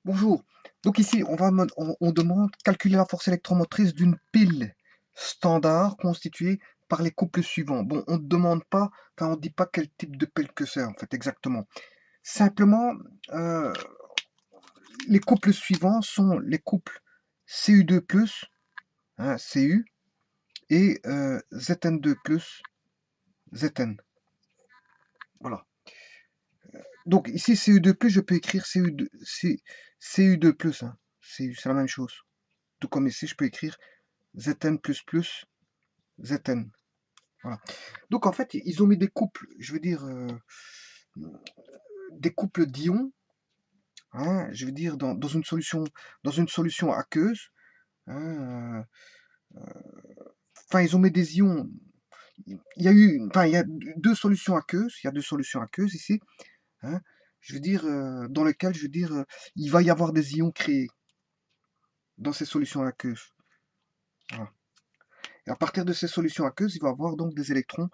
Bonjour. Donc ici, on demande calculer la force électromotrice d'une pile standard constituée par les couples suivants. Bon, on ne demande pas, enfin on ne dit pas quel type de pile que c'est en fait exactement. Simplement, euh, les couples suivants sont les couples Cu2+, hein, Cu, et Zn2+, Zn. Voilà. Donc ici, Cu2+, je peux écrire Cu2+, hein. C'est la même chose. Tout comme ici, je peux écrire Zn++, Zn. Voilà. Donc en fait, ils ont mis des couples, je veux dire, des couples d'ions, hein, je veux dire, dans une solution aqueuse. Hein, enfin, ils ont mis des ions. Il y a deux solutions aqueuses. Il y a deux solutions aqueuses ici. Hein, je veux dire, dans lesquelles, je veux dire, il va y avoir des ions créés dans ces solutions aqueuses. Voilà. Et à partir de ces solutions aqueuses, il va y avoir donc des électrons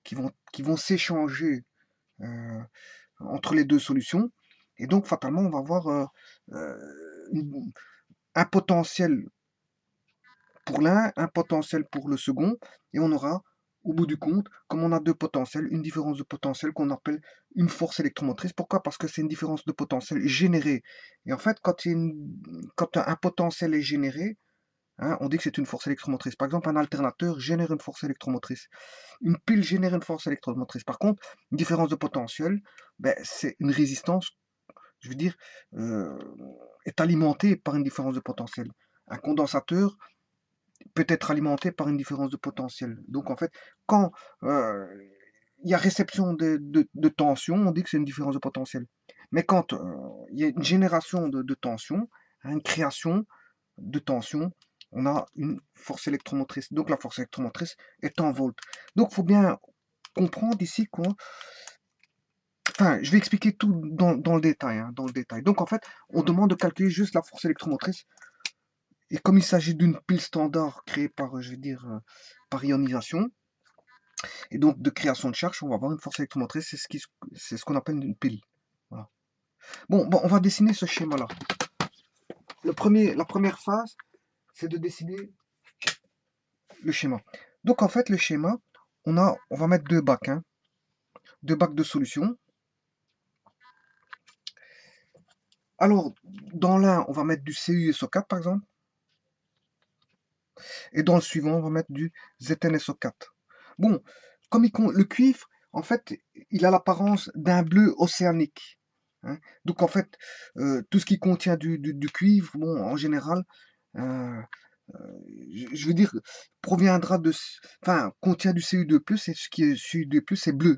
qui vont s'échanger euh, entre les deux solutions. Et donc, fatalement, on va avoir un potentiel pour l'un, un potentiel pour le second, et on aura, au bout du compte, comme on a deux potentiels, une différence de potentiel qu'on appelle une force électromotrice. Pourquoi? Parce que c'est une différence de potentiel générée. Et en fait, quand un potentiel est généré, hein, on dit que c'est une force électromotrice. Par exemple, un alternateur génère une force électromotrice. Une pile génère une force électromotrice. Par contre, une différence de potentiel, ben, c'est une résistance, je veux dire, euh, est alimentée par une différence de potentiel. Un condensateur peut être alimenté par une différence de potentiel. Donc en fait, quand euh, il y a réception de tension, on dit que c'est une différence de potentiel. Mais quand il y a une génération de tension, hein, une création de tension, on a une force électromotrice. Donc la force électromotrice est en volts. Donc il faut bien comprendre ici qu'on... Enfin, je vais expliquer tout dans le détail, hein, dans le détail. Donc en fait, on demande de calculer juste la force électromotrice. Et comme il s'agit d'une pile standard créée par, je vais dire, par ionisation, et donc de création de charge, on va avoir une force électromotrice, c'est ce qu'on appelle une pile. Voilà. Bon, on va dessiner ce schéma-là. La première phase, c'est de dessiner le schéma. Donc en fait, le schéma, on va mettre deux bacs, hein, deux bacs de solution. Alors, dans l'un, on va mettre du CuSO4 par exemple, et dans le suivant, on va mettre du ZnSO4. Bon, le cuivre, en fait, il a l'apparence d'un bleu océanique. Hein. Donc en fait, tout ce qui contient du cuivre, bon, en général, euh, je veux dire, proviendra enfin, contient du Cu2+, et ce qui est Cu2+, c'est bleu,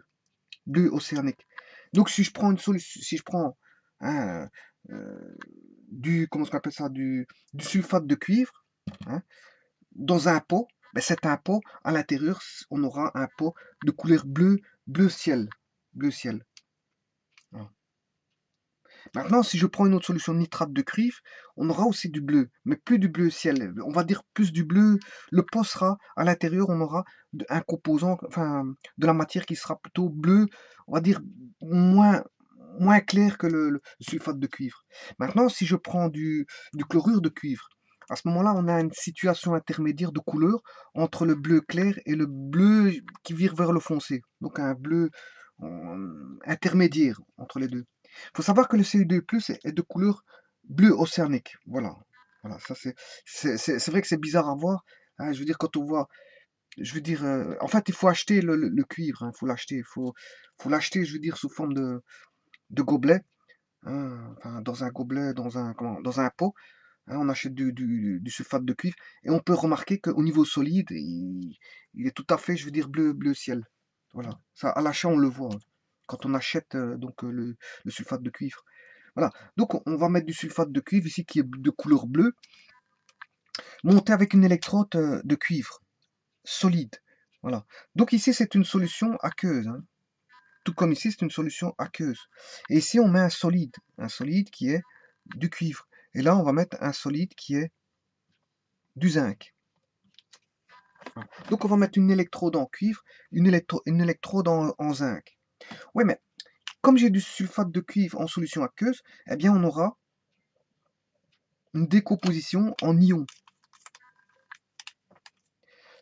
bleu océanique. Donc si je prends une solution, si je prends hein, comment on appelle ça, du sulfate de cuivre, hein, dans un pot, ben c'est un pot, à l'intérieur, on aura un pot de couleur bleu, bleu ciel. Bleu ciel. Voilà. Maintenant, si je prends une autre solution de nitrate de cuivre, on aura aussi du bleu, mais plus du bleu ciel. On va dire plus du bleu. Le pot sera, à l'intérieur, on aura un composant, enfin, de la matière qui sera plutôt bleu, on va dire moins, moins clair que le sulfate de cuivre. Maintenant, si je prends du chlorure de cuivre, à ce moment-là, on a une situation intermédiaire de couleur entre le bleu clair et le bleu qui vire vers le foncé. Donc un bleu intermédiaire entre les deux. Il faut savoir que le Cu2+ est de couleur bleu océanique. Voilà. Voilà, ça c'est vrai que c'est bizarre à voir. Hein, je veux dire, quand on voit, je veux dire, en fait, il faut acheter le cuivre. Il faut l'acheter. Faut l'acheter, je veux dire, sous forme de gobelet. Hein, enfin, dans un gobelet, dans un pot. Hein, on achète du sulfate de cuivre. Et on peut remarquer qu'au niveau solide, il est tout à fait, je veux dire, bleu ciel. Voilà. Ça, à l'achat, on le voit. Hein, quand on achète le sulfate de cuivre. Voilà. Donc on va mettre du sulfate de cuivre ici qui est de couleur bleue, monté avec une électrode de cuivre solide. Voilà. Donc ici c'est une solution aqueuse. Hein. Tout comme ici c'est une solution aqueuse. Et ici on met un solide qui est du cuivre. Et là on va mettre un solide qui est du zinc. Voilà. Donc on va mettre une électrode en cuivre, une électrode en zinc. Oui mais comme j'ai du sulfate de cuivre en solution aqueuse, eh bien on aura une décomposition en ions.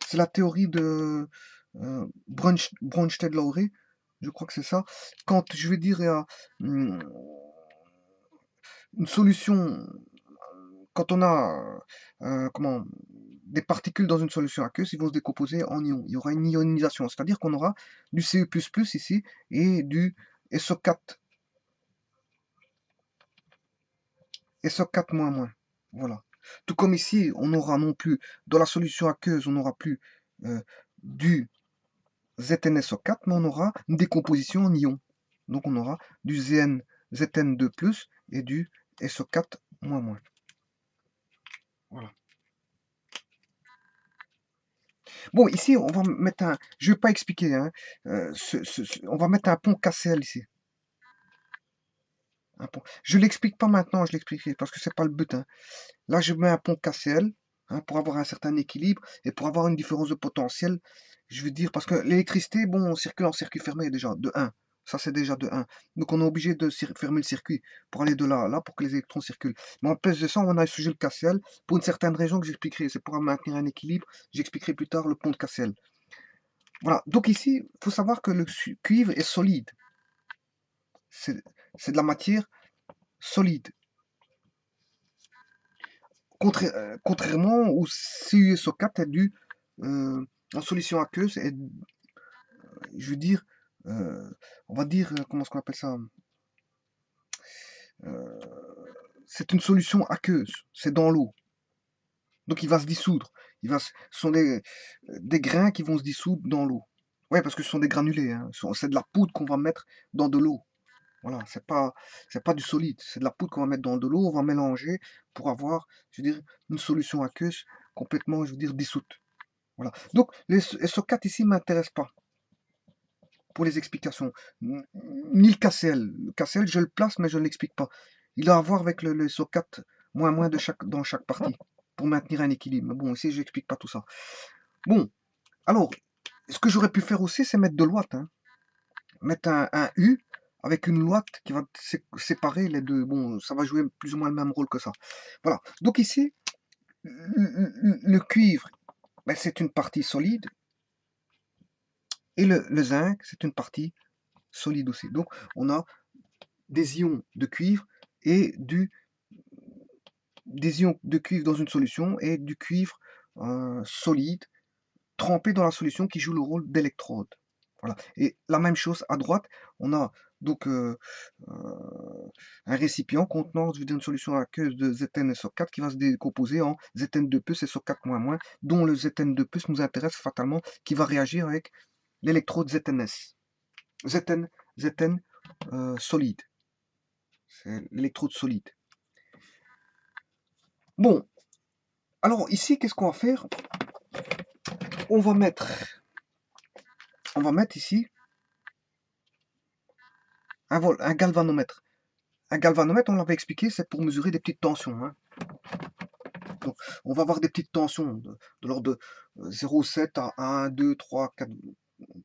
C'est la théorie de Bronsted-Lowry, je crois que c'est ça. Quand je vais dire une solution, quand on a comment, des particules dans une solution aqueuse, ils vont se décomposer en ions. Il y aura une ionisation, c'est-à-dire qu'on aura du Cu++ ici et du SO4, SO4-. Voilà. Tout comme ici, on aura non plus, dans la solution aqueuse, on n'aura plus du ZnSO4, mais on aura une décomposition en ions. Donc on aura du Zn2+, et du SO4-. Voilà. Bon, ici, on va mettre un... Je ne vais pas expliquer, hein, on va mettre un pont KCl ici. Un pont. Je ne l'explique pas maintenant, je l'expliquerai, parce que c'est pas le but, hein. Là, je mets un pont KCl, hein, pour avoir un certain équilibre, et pour avoir une différence de potentiel. Je veux dire, parce que l'électricité, bon, on circule en circuit fermé déjà, de 1. Ça, c'est déjà de 1. Donc, on est obligé de fermer le circuit pour aller de là à là, pour que les électrons circulent. Mais en plus de ça, on a sujet le KCl pour une certaine raison que j'expliquerai. C'est pour maintenir un équilibre. J'expliquerai plus tard le pont de KCl. Voilà. Donc ici, il faut savoir que le cuivre est solide. C'est de la matière solide. Contrairement au CuSO4 est dû en solution aqueuse, je veux dire, on va dire, comment est-ce qu'on appelle ça? Euh, c'est une solution aqueuse, c'est dans l'eau. Donc il va se dissoudre. Ce sont des grains qui vont se dissoudre dans l'eau. Ouais, parce que ce sont des granulés, hein. C'est de la poudre qu'on va mettre dans de l'eau. Voilà, c'est pas du solide, c'est de la poudre qu'on va mettre dans de l'eau, on va mélanger pour avoir, je veux dire, une solution aqueuse complètement, je veux dire, dissoute. Voilà. Donc, les SO4 ici ne m'intéressent pas pour les explications. Ni le KCl. Le KCl, je le place, mais je ne l'explique pas. Il a à voir avec le SO4 moins dans chaque partie pour maintenir un équilibre. Mais bon, ici, je n'explique pas tout ça. Bon, alors, ce que j'aurais pu faire aussi, c'est mettre de l'ouate, hein. Mettre un U avec une ouate qui va séparer les deux. Bon, ça va jouer plus ou moins le même rôle que ça. Voilà. Donc ici, le cuivre, ben, c'est une partie solide. Et le zinc, c'est une partie solide aussi. Donc, on a des ions de cuivre et des ions de cuivre dans une solution et du cuivre solide trempé dans la solution qui joue le rôle d'électrode. Voilà. Et la même chose à droite, on a donc un récipient contenant, je veux dire, une solution aqueuse de ZnSO4 qui va se décomposer en Zn2+, et SO4-, dont le Zn2+, nous intéresse fatalement, qui va réagir avec l'électrode ZnS. Zn solide. C'est l'électrode solide. Bon, alors ici, qu'est-ce qu'on va faire? On va mettre ici un galvanomètre. Un galvanomètre, on l'avait expliqué, c'est pour mesurer des petites tensions, hein. Donc, on va avoir des petites tensions de l'ordre de 0,7 à 1, 2, 3, 4,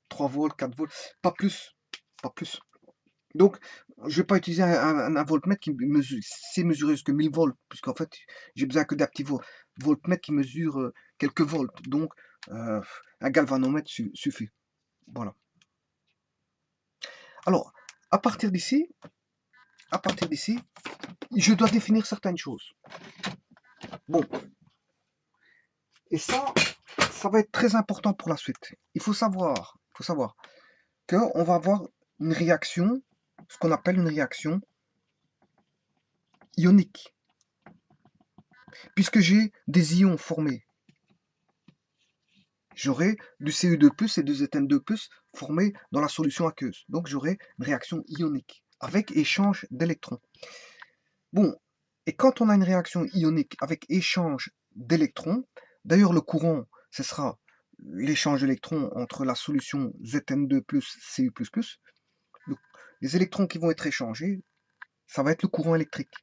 3 volts, 4 volts, pas plus. Pas plus. Donc, je ne vais pas utiliser un voltmètre qui sait mesurer jusqu'à 1000 volts, puisqu'en fait, j'ai besoin que d'un petit voltmètre qui mesure quelques volts. Donc, un galvanomètre suffit. Voilà. Alors, à partir d'ici, je dois définir certaines choses. Bon, et ça va être très important pour la suite. Il faut savoir qu'on va avoir une réaction, ce qu'on appelle une réaction ionique. Puisque j'ai des ions formés, j'aurai du Cu2+, et du Zn2+, formés dans la solution aqueuse. Donc j'aurai une réaction ionique, avec échange d'électrons. Bon, et quand on a une réaction ionique avec échange d'électrons, d'ailleurs le courant, ce sera l'échange d'électrons entre la solution Zn2+, Cu++, les électrons qui vont être échangés, ça va être le courant électrique.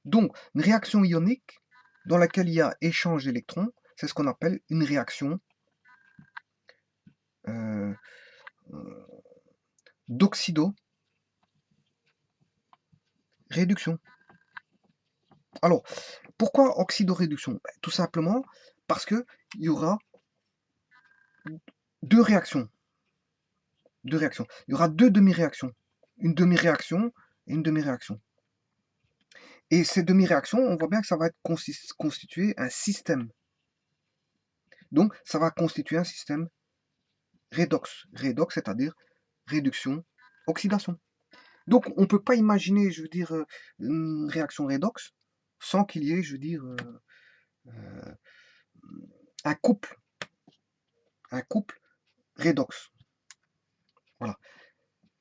Donc, une réaction ionique dans laquelle il y a échange d'électrons, c'est ce qu'on appelle une réaction euh, d'oxydo-réduction. Alors, pourquoi oxydoréduction? Ben, tout simplement parce que il y aura deux réactions. Deux réactions. Il y aura deux demi-réactions. Une demi-réaction et une demi-réaction. Et ces demi-réactions, on voit bien que ça va être constituer un système. Donc, ça va constituer un système redox. Redox, c'est-à-dire réduction, oxydation. Donc, on ne peut pas imaginer, je veux dire, une réaction redox sans qu'il y ait, je veux dire, euh, un couple redox. Voilà.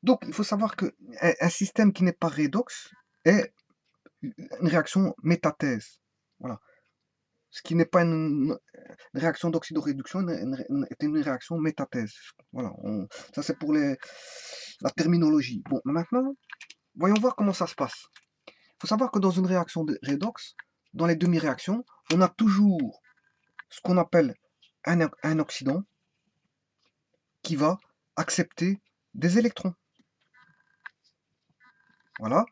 Donc, il faut savoir qu'un système qui n'est pas redox est une réaction métathèse. Voilà. Ce qui n'est pas une réaction d'oxydoréduction, est une réaction métathèse. Voilà. Ça, c'est pour la terminologie. Bon, maintenant, voyons voir comment ça se passe. Il faut savoir que dans une réaction de redox, dans les demi-réactions, on a toujours ce qu'on appelle un oxydant qui va accepter des électrons. Voilà.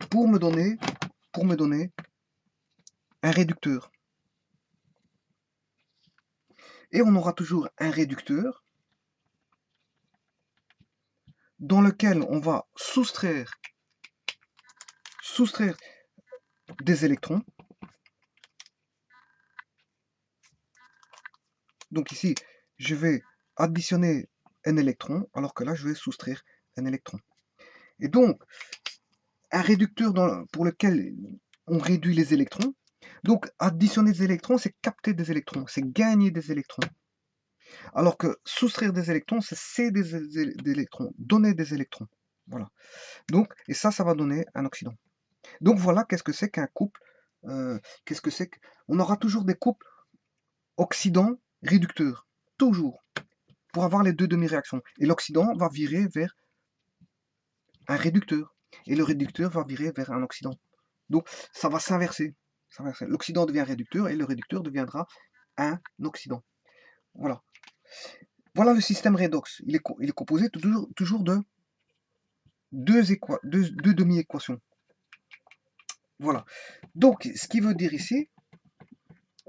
Pour me donner un réducteur. Et on aura toujours un réducteur dans lequel on va soustraire des électrons. Donc ici, je vais additionner un électron, alors que là, je vais soustraire un électron. Et donc, un réducteur pour lequel on réduit les électrons. Donc, additionner des électrons, c'est capter des électrons, c'est gagner des électrons. Alors que soustraire des électrons, c'est céder des électrons, donner des électrons. Voilà. Donc, et ça va donner un oxydant. Donc voilà, qu'est-ce que c'est qu'un couple qu'est-ce que c'est On aura toujours des couples oxydant-réducteur. Toujours. Pour avoir les deux demi-réactions. Et l'oxydant va virer vers un réducteur. Et le réducteur va virer vers un oxydant. Donc ça va s'inverser. L'oxydant devient réducteur et le réducteur deviendra un oxydant. Voilà. Voilà le système redox. Il est composé toujours de deux demi-équations. Voilà. Donc, ce qui veut dire ici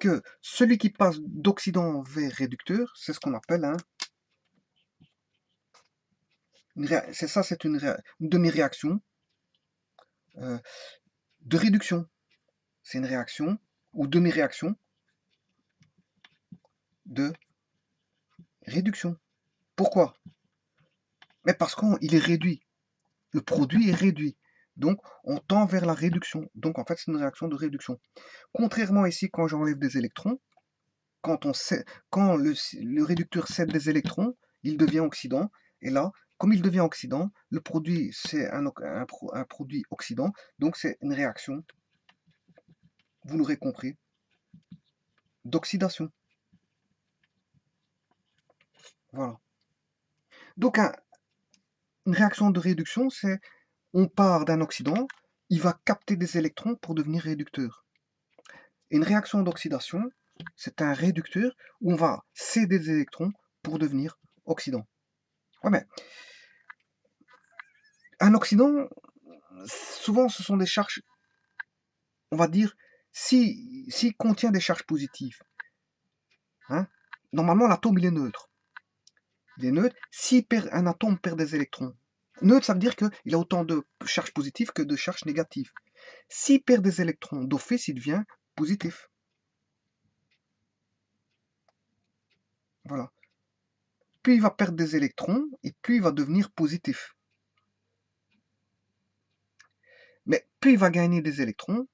que celui qui passe d'oxydant vers réducteur, c'est ce qu'on appelle c'est une demi-réaction de réduction. C'est une réaction ou demi-réaction de réduction. Pourquoi? Mais parce qu'il est réduit. Le produit est réduit. Donc, on tend vers la réduction. Donc, en fait, c'est une réaction de réduction. Contrairement ici, quand j'enlève des électrons, quand le réducteur cède des électrons, il devient oxydant. Et là, comme il devient oxydant, le produit, c'est un produit oxydant. Donc, c'est une réaction, vous l'aurez compris, d'oxydation. Voilà. Donc, une réaction de réduction, c'est on part d'un oxydant, il va capter des électrons pour devenir réducteur. Et une réaction d'oxydation, c'est un réducteur où on va céder des électrons pour devenir oxydant. Ouais, mais un oxydant, souvent ce sont des charges, on va dire, s'il contient des charges positives, hein, normalement l'atome il est neutre. Il est neutre. Si un atome perd des électrons, neutre ça veut dire qu'il a autant de charges positives que de charges négatives. S'il perd des électrons d'office, il devient positif. Voilà. Plus il va perdre des électrons, et plus il va devenir positif. Mais plus il va gagner des électrons,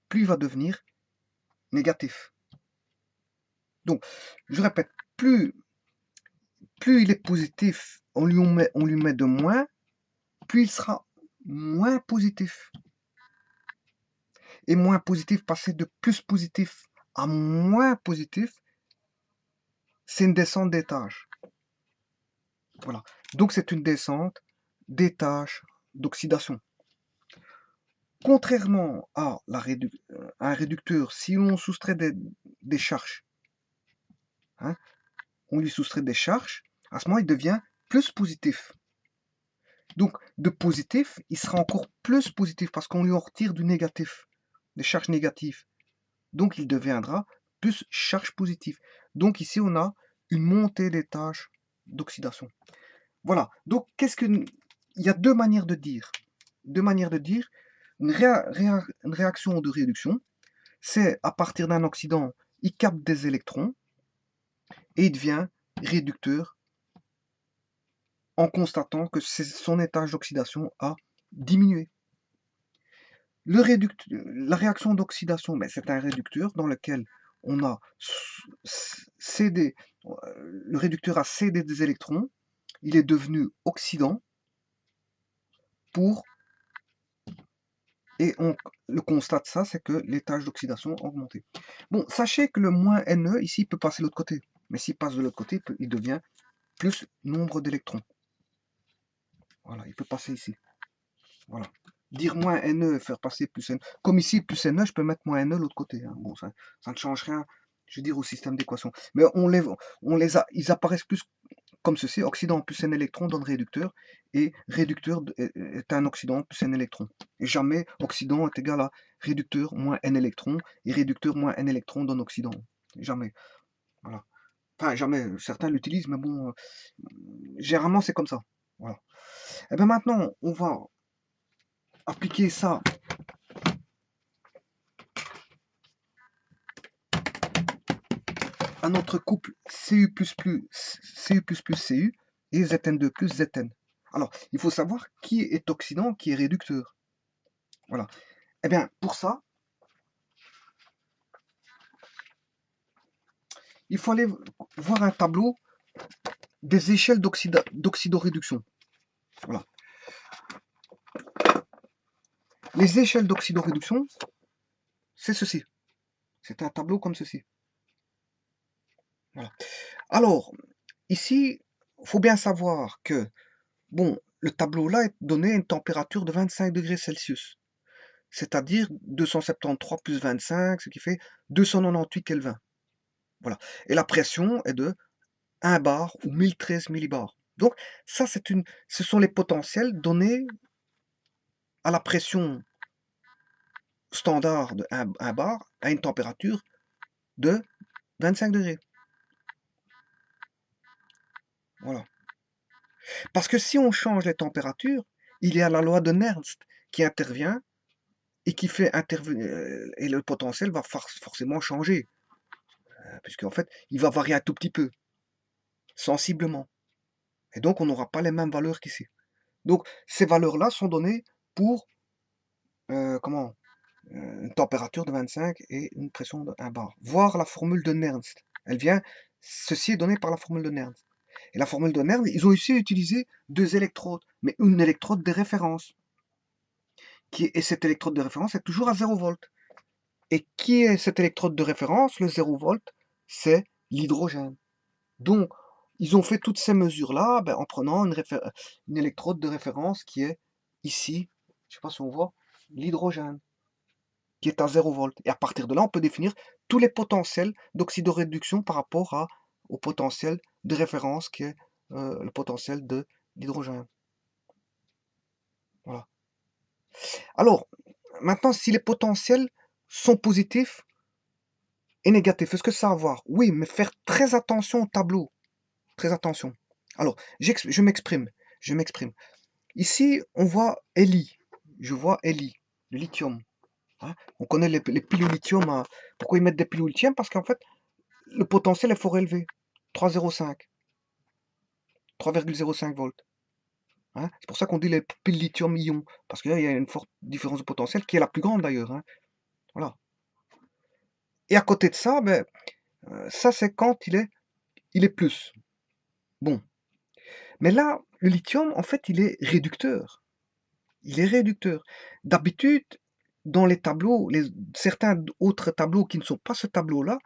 plus il va devenir négatif. Donc, je répète, plus il est positif, on lui met de moins, plus il sera moins positif. Et moins positif, passer de plus positif à moins positif, c'est une descente des tâches. Voilà. Donc c'est une descente des tâches d'oxydation. Contrairement à un réducteur, si l'on soustrait des charges, hein, on lui soustrait des charges, à ce moment il devient plus positif. Donc de positif, il sera encore plus positif parce qu'on lui en retire du négatif. des charges négatives. Donc il deviendra plus charge positive. Donc ici, on a une montée des tâches d'oxydation. Voilà. Donc, il y a deux manières de dire. Deux manières de dire. Une réaction de réduction, c'est à partir d'un oxydant, il capte des électrons et il devient réducteur en constatant que son étage d'oxydation a diminué. La réaction d'oxydation, ben, c'est un réducteur dans lequel on a cédé, le réducteur a cédé des électrons, il est devenu oxydant et le constat de ça, c'est que l'étage d'oxydation a augmenté. Bon, sachez que le moins Ne, ici, il peut passer de l'autre côté. Mais s'il passe de l'autre côté, il devient plus nombre d'électrons. Voilà, il peut passer ici. Voilà. Dire moins Ne et faire passer plus Ne. Comme ici, plus Ne, je peux mettre moins Ne de l'autre côté. Hein. Bon, ça ne change rien, je veux dire, au système d'équation. Mais ils apparaissent plus comme ceci. Oxydant plus N électrons donne réducteur. Et réducteur est un oxydant plus N électrons. Et jamais oxydant est égal à réducteur moins N électrons. Et réducteur moins N électrons donne oxydant. Jamais. Voilà. Enfin, jamais. Certains l'utilisent, mais bon, généralement, c'est comme ça. Voilà. Et bien maintenant, on va appliquer ça à notre couple Cu++, Cu++, Cu et Zn2+, Zn. Alors, il faut savoir qui est oxydant, qui est réducteur. Voilà. Eh bien, pour ça, il faut aller voir un tableau des échelles d'oxydoréduction. Voilà. Les échelles d'oxydoréduction, c'est ceci. C'est un tableau comme ceci. Voilà. Alors, ici, il faut bien savoir que, bon, le tableau-là est donné à une température de 25 degrés Celsius. C'est-à-dire 273 plus 25, ce qui fait 298 Kelvin. Voilà. Et la pression est de 1 bar ou 1013 millibars. Donc, ça, ce sont les potentiels donnés à la pression standard de 1 bar à une température de 25 degrés. Voilà. Parce que si on change les températures, il y a la loi de Nernst qui intervient et qui fait intervenir, et le potentiel va forcément changer. Puisqu'en fait, il va varier un tout petit peu, sensiblement. Et donc, on n'aura pas les mêmes valeurs qu'ici. Donc, ces valeurs-là sont données pour une température de 25 et une pression de 1 bar. Voir la formule de Nernst. Ceci est donné par la formule de Nernst. Et la formule de Nernst, ils ont aussi utilisé deux électrodes, mais une électrode de référence. Et cette électrode de référence est toujours à 0 volts. Et qui est cette électrode de référence? Le 0 volt, c'est l'hydrogène. Donc, ils ont fait toutes ces mesures-là en prenant une électrode de référence qui est ici, je ne sais pas si on voit, l'hydrogène, qui est à 0 volts. Et à partir de là, on peut définir tous les potentiels d'oxydoréduction par rapport au potentiel de référence qui est le potentiel de l'hydrogène. Voilà. Alors, maintenant, si les potentiels sont positifs et négatifs, est-ce que ça a à voir? Oui, mais faire très attention au tableau. Très attention. Alors, je m'exprime. Je m'exprime. Ici, on voit Li. Je vois Li, le lithium. Hein. On connaît les piles au lithium. Hein. Pourquoi ils mettent des piles au lithium? Parce qu'en fait, le potentiel est fort élevé. 3,05. 3,05 volts. Hein. C'est pour ça qu'on dit les piles lithium-ion. Parce qu'il y a une forte différence de potentiel qui est la plus grande d'ailleurs. Hein. Voilà. Et à côté de ça, ça c'est quand il est plus. Bon. Mais là, le lithium, en fait, il est réducteur. Il est réducteur. D'habitude, dans les tableaux, certains autres tableaux qui ne sont pas ce tableau-là,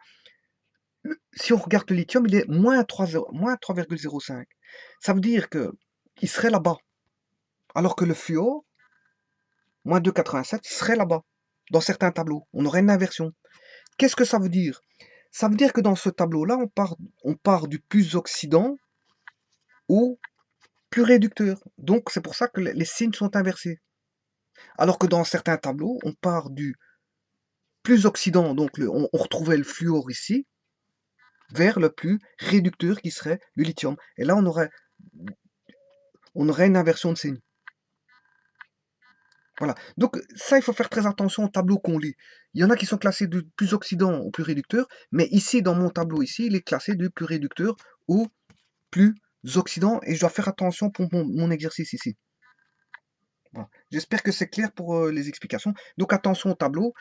si on regarde le lithium, il est moins 3,05. Ça veut dire qu'il serait là-bas. Alors que le fluor, moins 2,87, serait là-bas. Dans certains tableaux, on aurait une inversion. Qu'est-ce que ça veut dire? Ça veut dire que dans ce tableau-là, on part du plus oxydant au plus réducteur. Donc c'est pour ça que les signes sont inversés. Alors que dans certains tableaux, on part du plus oxydant, donc on retrouvait le fluor ici, vers le plus réducteur qui serait le lithium. Et là, on aurait une inversion de signe. Voilà. Donc ça, il faut faire très attention au tableau qu'on lit. Il y en a qui sont classés du plus oxydant au plus réducteur, mais ici, dans mon tableau ici, il est classé du plus réducteur au plus oxydant, et je dois faire attention pour mon exercice ici. Voilà. J'espère que c'est clair pour les explications. Donc attention au tableau.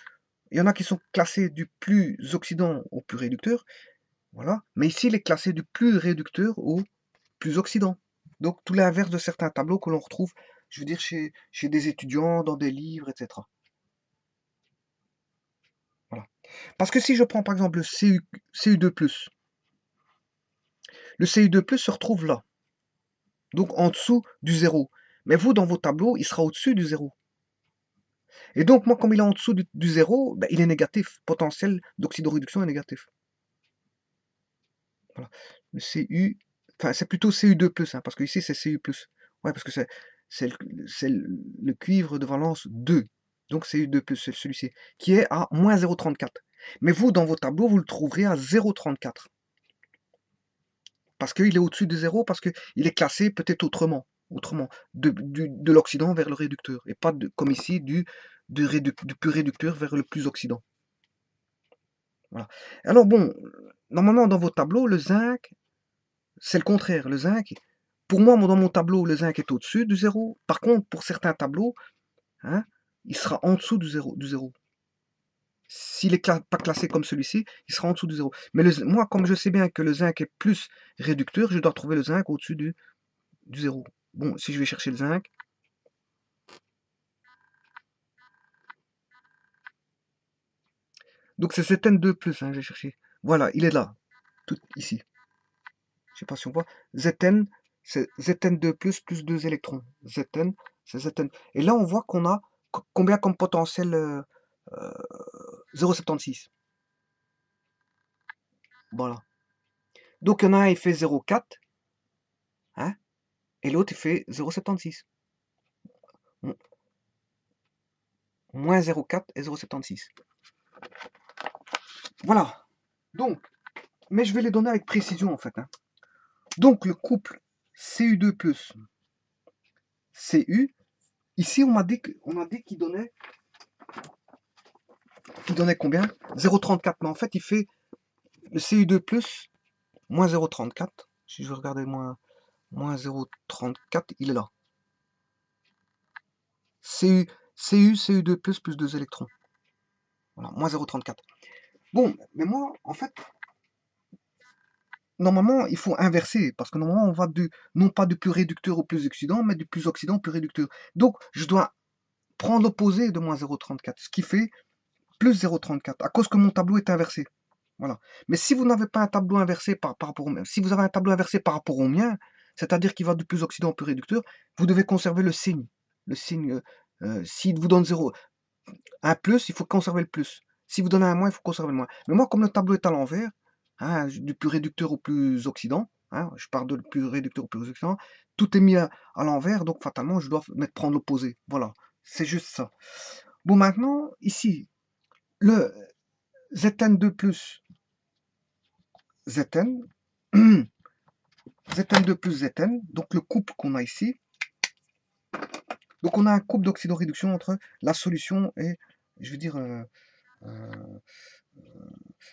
Il y en a qui sont classés du plus oxydant au plus réducteur. Voilà. Mais ici, il est classé du plus réducteur au plus oxydant. Donc tout l'inverse de certains tableaux que l'on retrouve, je veux dire, chez des étudiants, dans des livres, etc. Voilà. Parce que si je prends par exemple le CU2+, le CU2+, se retrouve là, donc en dessous du 0. Mais vous, dans vos tableaux, il sera au-dessus du 0. Et donc, moi, comme il est en dessous du 0, ben, il est négatif. Potentiel d'oxydoréduction est négatif. Voilà. Le CU, enfin, c'est plutôt CU2+, hein, parce que ici, c'est CU+. Ouais, parce que c'est le cuivre de valence 2. Donc, CU2+, c'est celui-ci, qui est à moins 0,34. Mais vous, dans vos tableaux, vous le trouverez à 0,34. Parce qu'il est au-dessus de 0, parce qu'il est classé peut-être autrement, de l'oxydant vers le réducteur, et pas comme ici, du plus réducteur vers le plus oxydant. Voilà. Alors bon, normalement dans vos tableaux, le zinc, c'est le contraire. Le zinc, pour moi, dans mon tableau, le zinc est au-dessus du 0. Par contre, pour certains tableaux, hein, il sera en dessous du 0. S'il n'est pas classé comme celui-ci, il sera en dessous du 0. Mais moi, comme je sais bien que le zinc est plus réducteur, je dois trouver le zinc au-dessus du 0. Bon, si je vais chercher le zinc, donc c'est Zn2+, hein, j'ai cherché. Voilà, il est là, tout ici. Je sais pas si on voit. Zn, c'est Zn2+, plus 2 électrons. Zn, c'est Zn. Et là, on voit qu'on a combien comme potentiel 0,76. Voilà. Donc, il y en a un, il fait 0,4, hein, et l'autre, il fait 0,76. Moins 0,4 et 0,76. Voilà. Donc, mais je vais les donner avec précision, en fait. Hein. Donc, le couple Cu2+, Cu, ici, on m'a dit qu'il donnait combien? 0,34. Mais en fait, il fait le Cu2+, moins 0,34. Si je veux regarder moins 0,34, il est là. Cu2+, plus 2 électrons. Voilà, moins 0,34. Bon, mais moi, en fait, normalement, il faut inverser, parce que normalement, on va non pas du plus réducteur au plus oxydant, mais du plus oxydant au plus réducteur. Donc, je dois prendre l'opposé de moins 0,34, ce qui fait plus 0,34, à cause que mon tableau est inversé. Voilà. Mais si vous n'avez pas un tableau inversé par rapport au mien, si vous avez un tableau inversé par rapport au mien, c'est-à-dire qu'il va du plus oxydant au plus réducteur, vous devez conserver le signe. Le signe, s'il vous donne 0, un plus, il faut conserver le plus. Si vous donnez un moins, il faut conserver le moins. Mais moi, comme le tableau est à l'envers, hein, du plus réducteur au plus oxydant, hein, je pars de le plus réducteur au plus oxydant, tout est mis à l'envers, donc fatalement, je dois prendre l'opposé. Voilà, c'est juste ça. Bon, maintenant, ici, le Zn2+, Zn, Zn2 plus Zn, donc le couple qu'on a ici. Donc on a un couple d'oxydoréduction entre la solution et, je veux dire,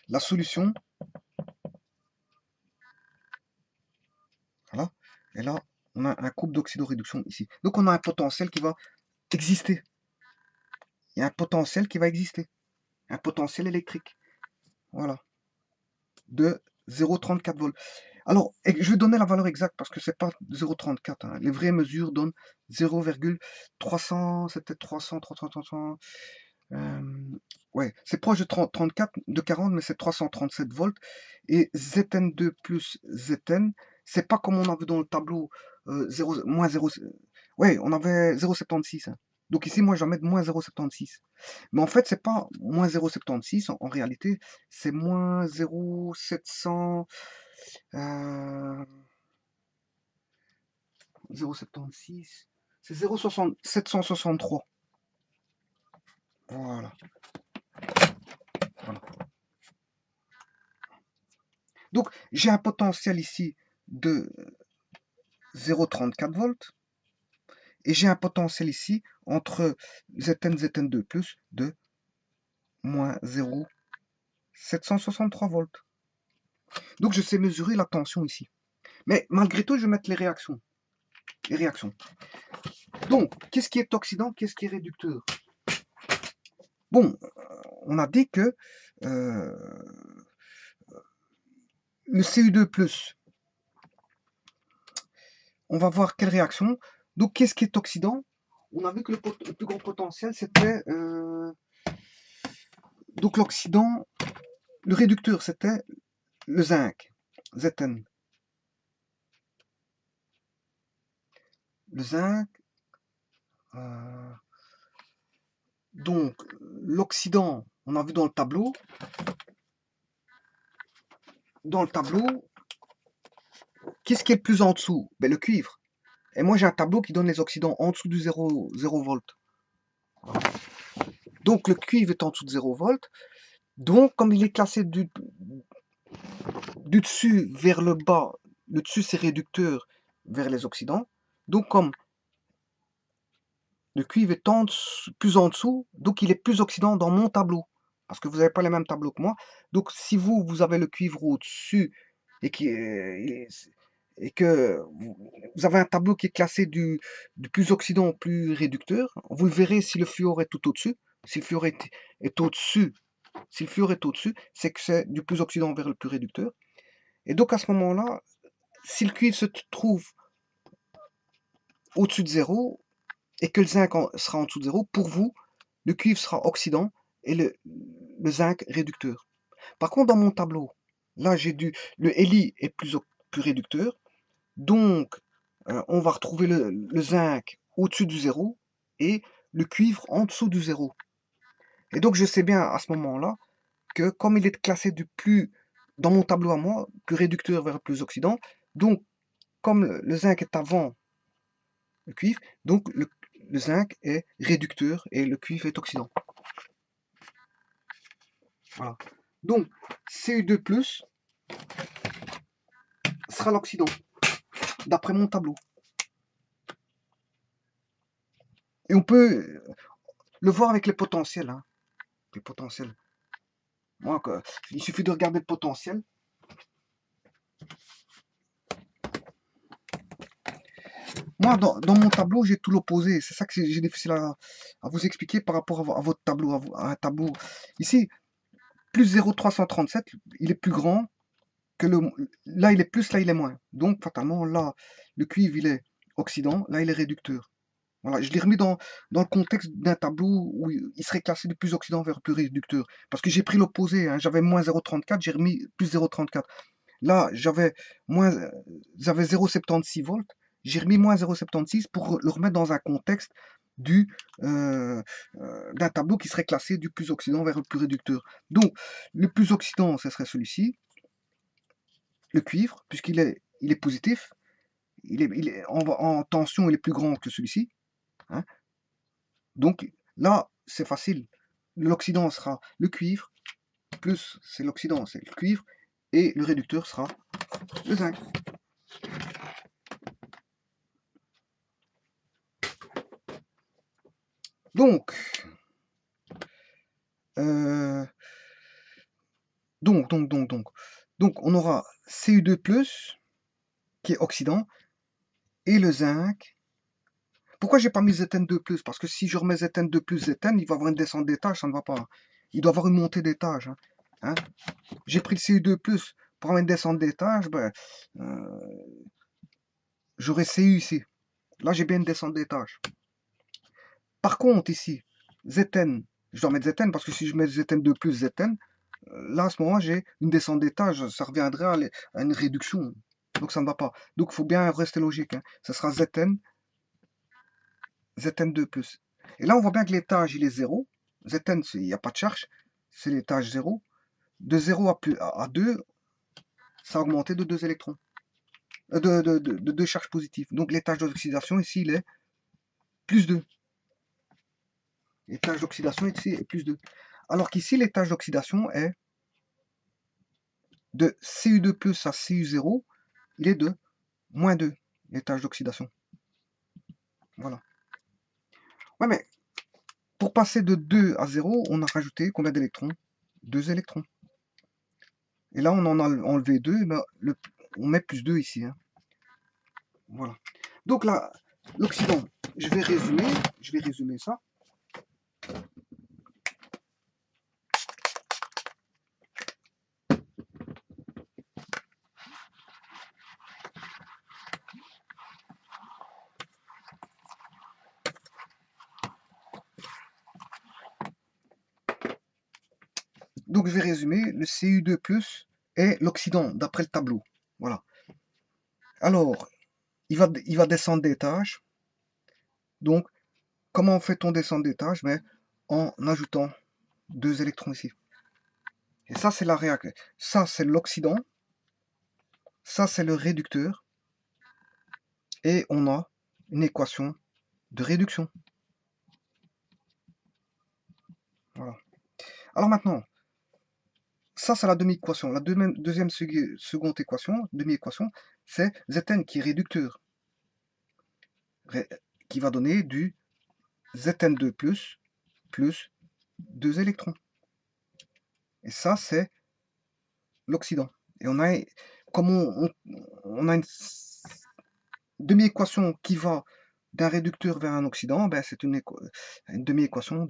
la solution. Voilà. Et là, on a un couple d'oxydoréduction ici. Donc on a un potentiel qui va exister. Il y a un potentiel qui va exister. Un potentiel électrique. Voilà. De 0,34 volts. Alors, je vais donner la valeur exacte parce que c'est pas 0,34. Hein. Les vraies mesures donnent 0,300, c'était 300, 300, 300. Ouais, c'est proche de 34, de 40, mais c'est 337 volts. Et Zn2 plus Zn, c'est pas comme on avait dans le tableau 0, moins 0. Ouais, on avait 0,76. Hein. Donc ici, moi, je vais mettre moins 0,76. Mais en fait, c'est pas moins 0,76. En réalité, c'est moins 0,700. 0,76. C'est 0,763. Voilà. Donc, j'ai un potentiel ici de 0,34 volts. Et j'ai un potentiel ici entre Zn, Zn2 plus de moins 0,763 volts. Donc, je sais mesurer la tension ici. Mais malgré tout, je vais mettre les réactions. Donc, qu'est-ce qui est oxydant, qu'est-ce qui est réducteur? Bon, on a dit que le Cu2+, on va voir quelle réaction. Donc, qu'est-ce qui est oxydant? On a vu que le plus grand potentiel, c'était... donc, l'oxydant, le réducteur, c'était le zinc, Zn. Le zinc, donc, l'oxydant, on a vu dans le tableau. Dans le tableau, qu'est-ce qui est le plus en dessous? Ben, le cuivre. Et moi, j'ai un tableau qui donne les oxydants en dessous du 0 volts. Donc, le cuivre est en dessous de 0 volts. Donc, comme il est classé du dessus vers le bas, le dessus c'est réducteur vers les oxydants. Donc, comme le cuivre est plus en dessous, donc il est plus oxydant dans mon tableau. Parce que vous n'avez pas les mêmes tableaux que moi. Donc, si vous avez le cuivre au-dessus et que vous avez un tableau qui est classé du plus oxydant au plus réducteur, vous le verrez si le fluor est tout au-dessus. Si le fluor est au-dessus, si le fluor est au-dessus, c'est que c'est du plus oxydant vers le plus réducteur. Et donc à ce moment-là, si le cuivre se trouve au-dessus de 0 et que le zinc sera en dessous de 0, pour vous, le cuivre sera oxydant et le zinc réducteur. Par contre, dans mon tableau, là, le Li est plus réducteur. Donc, on va retrouver le zinc au-dessus du 0 et le cuivre en dessous du 0. Et donc, je sais bien à ce moment-là que comme il est classé du plus, dans mon tableau à moi, plus réducteur vers le plus oxydant, donc comme le zinc est avant le cuivre, donc le zinc est réducteur et le cuivre est oxydant. Voilà. Donc, Cu2+, sera l'oxydant, d'après mon tableau. Et on peut le voir avec les potentiels. Hein. Les potentiels. Moi, il suffit de regarder le potentiel. Moi, dans mon tableau, j'ai tout l'opposé. C'est ça que j'ai difficile à vous expliquer par rapport à votre tableau, à un tableau. Ici, plus 0,337, il est plus grand que le... Là, il est plus, là, il est moins. Donc, fatalement, là, le cuivre, il est oxydant, là, il est réducteur. Voilà, je l'ai remis dans le contexte d'un tableau où il serait classé de plus oxydant vers plus réducteur. Parce que j'ai pris l'opposé, hein. J'avais moins 0,34, j'ai remis plus 0,34. Là, j'avais 0,76 volts, j'ai remis moins 0,76 pour le remettre dans un contexte d'un tableau qui serait classé du plus oxydant vers le plus réducteur. Donc, le plus oxydant, ce serait celui-ci, le cuivre, il est positif, en tension, il est plus grand que celui-ci. Hein. Donc, là, c'est facile. L'oxydant sera le cuivre, plus c'est l'oxydant, c'est le cuivre, et le réducteur sera le zinc. Donc, euh, donc, on aura Cu2+, qui est oxydant, et le zinc. Pourquoi j'ai pas mis Zn2+? Parce que si je remets Zn2+, Zn, il va avoir une descente d'étage, ça ne va pas. Il doit avoir une montée d'étage. Hein. J'ai pris le Cu2+, pour avoir une descente d'étage, ben, j'aurais Cu ici. Là, j'ai bien une descente d'étage. Par contre, ici, Zn, je dois mettre Zn parce que si je mets Zn2 plus Zn, là, à ce moment, j'ai une descente d'étage, ça reviendrait à une réduction. Donc, ça ne va pas. Donc, il faut bien rester logique. Hein. Ça sera Zn, Zn2 plus. Et là, on voit bien que l'étage, il est 0. Zn, il n'y a pas de charge. C'est l'étage 0. De 0 à 2, ça a augmenté de 2 électrons. De 2 charges positives. Donc, l'étage d'oxydation, ici, il est plus 2. L'étage d'oxydation ici est plus 2. Alors qu'ici, l'étage d'oxydation est de Cu2+ à Cu0, il est de -2, les tâches d'oxydation. Voilà. Ouais, mais pour passer de 2 à 0, on a rajouté combien d'électrons? 2 électrons. Et là, on en a enlevé 2, ben, on met +2 ici. Hein. Voilà. Donc là, l'oxydant, je vais résumer ça. Donc je vais résumer, le Cu2+ est l'oxydant d'après le tableau. Voilà. Alors, il va descendre des tâches. Donc, comment fait-on descendre des tâches? Ben, en ajoutant 2 électrons ici. Et ça, c'est la réaction. Ça, c'est l'oxydant. Ça, c'est le réducteur. Et on a une équation de réduction. Voilà. Alors maintenant, ça, c'est la demi-équation. La deuxième seconde équation, demi-équation, c'est Zn qui est réducteur. Qui va donner du Zn2+, plus 2 électrons. Et ça, c'est l'oxydant. Et on a, comme on a une demi-équation qui va d'un réducteur vers un oxydant, ben c'est une demi-équation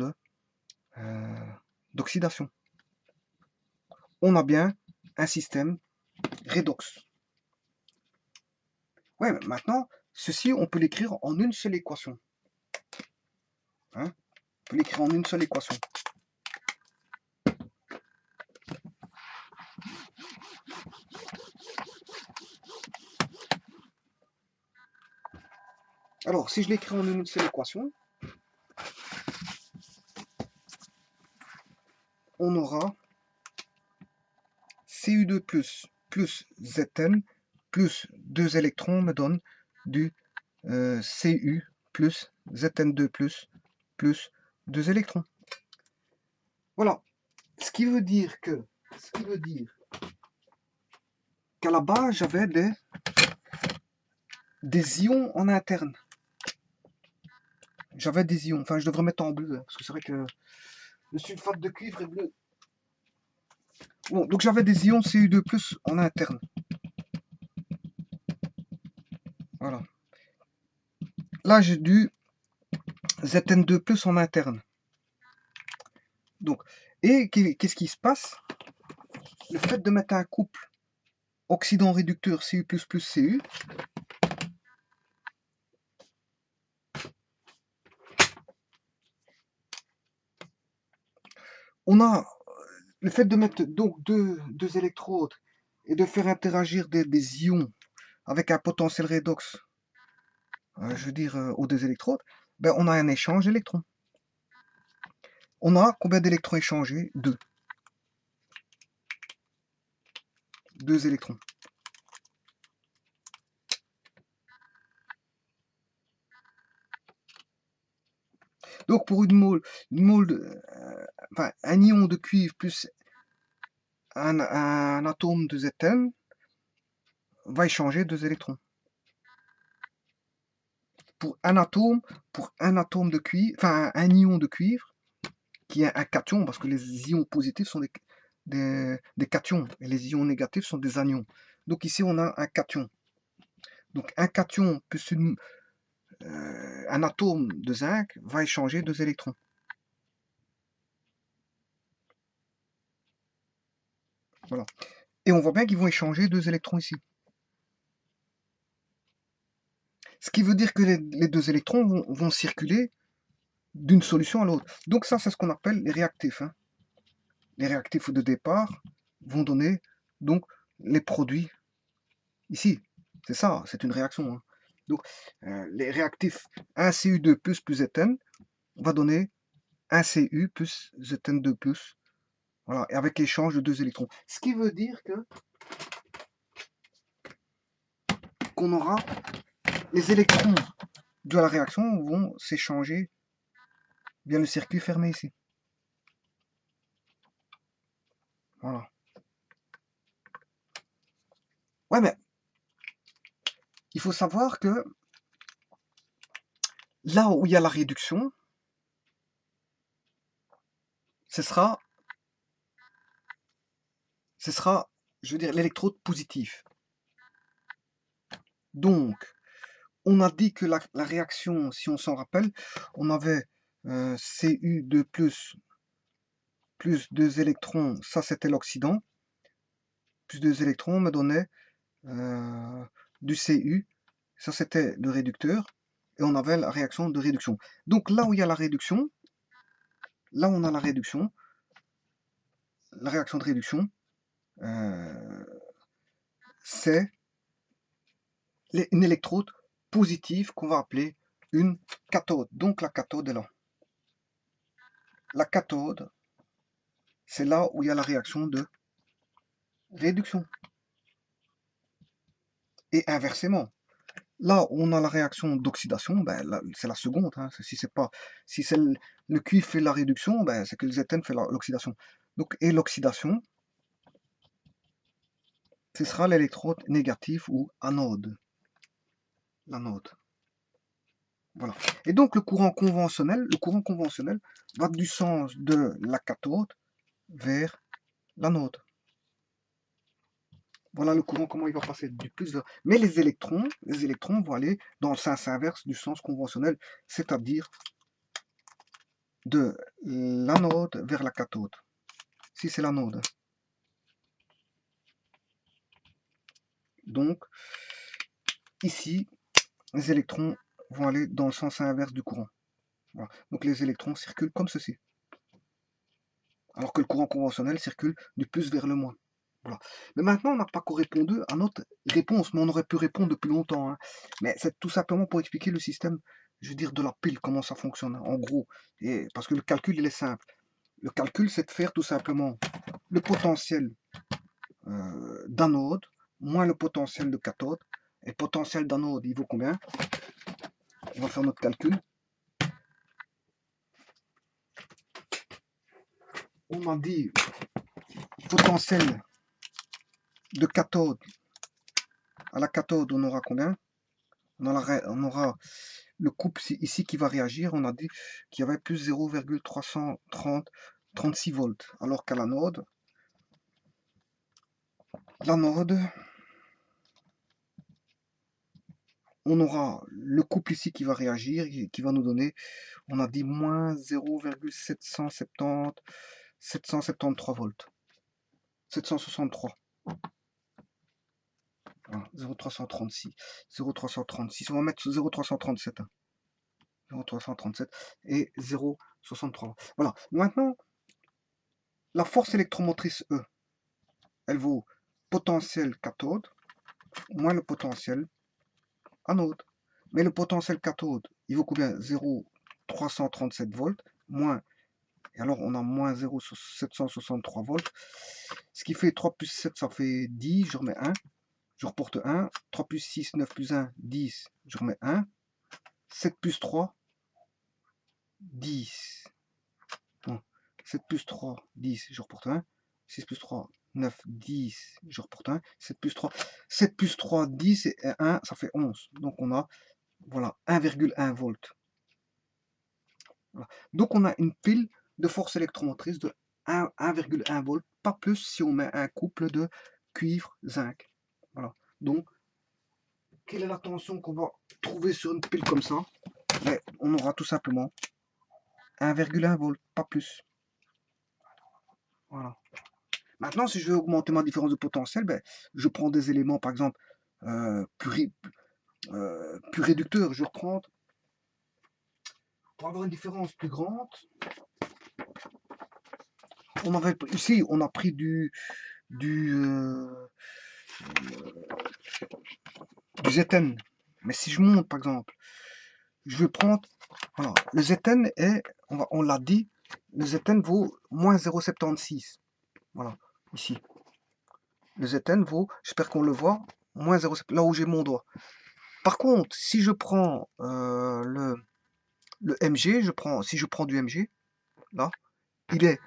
d'oxydation. On a bien un système redox. Ouais, maintenant, ceci, on peut l'écrire en une seule équation. Hein, on peut l'écrire en une seule équation. Alors, si je l'écris en une seule équation, on aura Cu2+ plus Zn plus 2 électrons me donne du Cu plus Zn2+ plus 2 électrons. Voilà. Ce qui veut dire qu'à la base, j'avais des ions en interne. J'avais des ions. Enfin, je devrais mettre en bleu, parce que c'est vrai que le sulfate de cuivre est bleu. Bon, donc j'avais des ions Cu2+ en interne. Voilà. Là, j'ai du Zn2+ en interne. Donc, et qu'est-ce qui se passe? Le fait de mettre un couple oxydant réducteur Cu++ Cu, on a le fait de mettre donc deux électrodes et de faire interagir des ions avec un potentiel redox, je veux dire aux deux électrodes, ben on a un échange d'électrons. On a combien d'électrons échangés? 2. 2 électrons. Donc pour une mole enfin, un ion de cuivre plus un atome de Zn va échanger 2 électrons. Pour un atome de cuivre, enfin un ion de cuivre, qui est un cation, parce que les ions positifs sont des cations, et les ions négatifs sont des anions. Donc ici on a un cation. Donc un cation plus un atome de zinc va échanger 2 électrons. Voilà. Et on voit bien qu'ils vont échanger 2 électrons ici. Ce qui veut dire que les 2 électrons vont circuler d'une solution à l'autre. Donc ça, c'est ce qu'on appelle les réactifs. Hein. Les réactifs de départ vont donner donc les produits ici. C'est ça, c'est une réaction. Hein. Donc les réactifs 1Cu2+ plus Zn va donner 1Cu plus Zn2+. Voilà, et avec l'échange de 2 électrons. Ce qui veut dire qu'on aura les électrons de la réaction vont s'échanger via le circuit fermé ici. Voilà. Ouais, mais il faut savoir que là où il y a la réduction, ce sera, je veux dire, l'électrode positive. Donc, on a dit que la réaction, si on s'en rappelle, on avait Cu2 plus 2 électrons, ça c'était l'oxydant, plus 2 électrons me donnait du Cu, ça c'était le réducteur, et on avait la réaction de réduction. Donc là où il y a la réduction, là où on a la réduction, la réaction de réduction, c'est une électrode positive qu'on va appeler une cathode. Donc la cathode est là. La cathode, c'est là où il y a la réaction de réduction. Et inversement, là où on a la réaction d'oxydation, ben, c'est la seconde. Hein. Si c'est le cuivre fait la réduction, ben, c'est que le zn fait l'oxydation. Donc, et l'oxydation, ce sera l'électrode négative ou anode. L'anode. Voilà. Et donc le courant conventionnel va du sens de la cathode vers l'anode. Voilà le courant, comment il va passer du plus vers... Mais les électrons vont aller dans le sens inverse du sens conventionnel, c'est-à-dire de l'anode vers la cathode. Si c'est l'anode. Donc, ici, les électrons vont aller dans le sens inverse du courant. Voilà. Donc les électrons circulent comme ceci. Alors que le courant conventionnel circule du plus vers le moins. Voilà. Mais maintenant, on n'a pas correspondu à notre réponse, mais on aurait pu répondre depuis longtemps. Hein. Mais c'est tout simplement pour expliquer le système, je veux dire, de la pile, comment ça fonctionne, hein, en gros. Et parce que le calcul, il est simple. Le calcul, c'est de faire tout simplement le potentiel d'anode moins le potentiel de cathode. Et le potentiel d'anode, il vaut combien? On va faire notre calcul. On a dit potentiel de cathode. À la cathode, on aura combien? On aura le couple ici qui va réagir. On a dit qu'il y avait plus 0,336 volts. Alors qu'à l'anode, on aura le couple ici qui va réagir, qui va nous donner, on a dit moins 0,773 volts. 763. 0,336. 0,336. On va mettre 0,337. 0,337 et 0,63. Voilà. Maintenant, la force électromotrice E, elle vaut potentiel cathode moins le potentiel anode. Mais le potentiel cathode, il vaut combien? 0,337 volts moins, et alors on a moins 0,763 volts. Ce qui fait 3 plus 7, ça fait 10, je remets 1. Je reporte 1. 3 plus 6, 9 plus 1, 10, je remets 1. 7 plus 3, 10. Bon. 7 plus 3, 10, je reporte 1. 6 plus 3, 9, 10, je reporte 1. 7 plus 3, 10 et 1, ça fait 11. Donc on a, voilà, 1,1 volts. Voilà. Donc on a une pile de force électromotrice de 1,1 volts, pas plus si on met un couple de cuivre-zinc. Voilà. Donc, quelle est la tension qu'on va trouver sur une pile comme ça? Mais on aura tout simplement 1,1 volts, pas plus. Voilà. Maintenant, si je veux augmenter ma différence de potentiel, ben, je prends des éléments, par exemple, plus réducteurs. Je reprends, pour avoir une différence plus grande, ici, on a pris du Zn. Mais si je monte, par exemple, je vais prendre, voilà, le Zn est, on l'a dit, le Zn vaut moins 0,76. Voilà, ici. Le Zn vaut, j'espère qu'on le voit, moins 0,76, là où j'ai mon doigt. Par contre, si je prends le Mg, si je prends du Mg, là, il est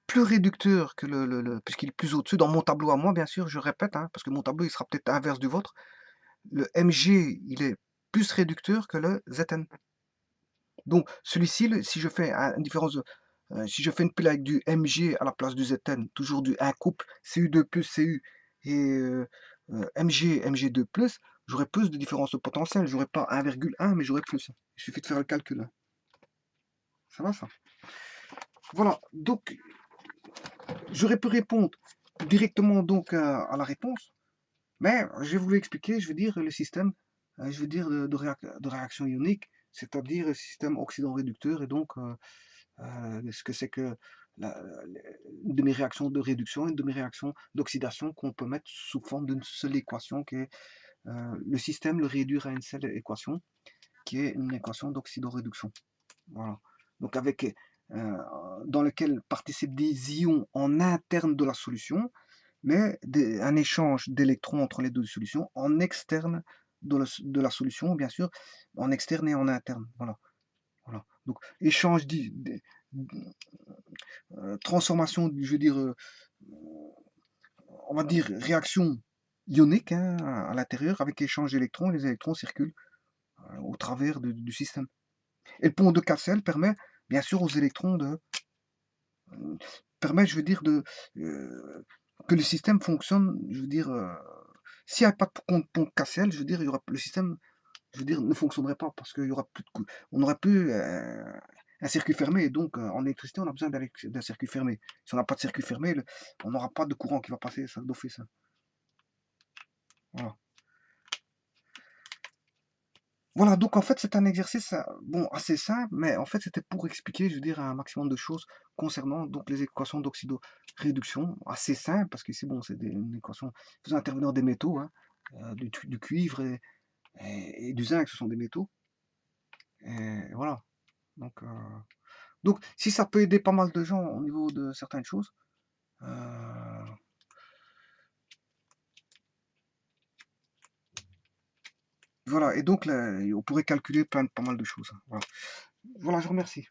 plus réducteur que puisqu'il est plus au-dessus, dans mon tableau à moi, bien sûr, je répète, hein, parce que mon tableau, il sera peut-être inverse du vôtre. Le MG, il est plus réducteur que le ZN. Donc, celui-ci, si je fais une différence, si je fais une pile avec du MG à la place du ZN, toujours un couple CU2 plus CU et MG2 plus, j'aurai plus de différence de potentiel. J'aurai pas 1,1, mais j'aurai plus. Il suffit de faire le calcul, hein. Ça va, ça? Voilà. Donc, j'aurais pu répondre directement donc à la réponse, mais j'ai voulu expliquer, je veux dire, le système, je veux dire, de réaction ionique, c'est-à-dire le système oxydant-réducteur, et donc ce que c'est que la, une demi-réaction de réduction, une demi-réaction d'oxydation qu'on peut mettre sous forme d'une seule équation qui est le système le réduire à une seule équation qui est une équation d'oxydation-réduction. Voilà. Donc avec dans lequel participent des ions en interne de la solution, mais un échange d'électrons entre les deux solutions en externe de la solution, bien sûr, en externe et en interne. Voilà. Voilà. Donc, échange, transformation, je veux dire, on va dire réaction ionique, hein, à l'intérieur avec échange d'électrons. Les électrons circulent au travers du système. Et le pont de Cassel permet, bien sûr, aux électrons permet, je veux dire, que le système fonctionne, je veux dire, s'il n'y a pas de pont de Cassel, je veux dire, le système, je veux dire, ne fonctionnerait pas parce qu'il y aura plus on n'aurait plus un circuit fermé. Et donc, en électricité, on a besoin d'un circuit fermé. Si on n'a pas de circuit fermé, on n'aura pas de courant qui va passer, ça d'office, ça. Voilà. Voilà, donc en fait, c'est un exercice bon, assez simple, mais en fait, c'était pour expliquer, je veux dire, un maximum de choses concernant donc les équations d'oxydo-réduction, assez simple, parce qu'ici, bon, c'est une équation faisant intervenir des métaux, hein, du cuivre et du zinc, ce sont des métaux. Et voilà. Donc, si ça peut aider pas mal de gens au niveau de certaines choses, euh, voilà. Et donc, là, on pourrait calculer pas mal de choses, hein. Voilà. Voilà, je remercie.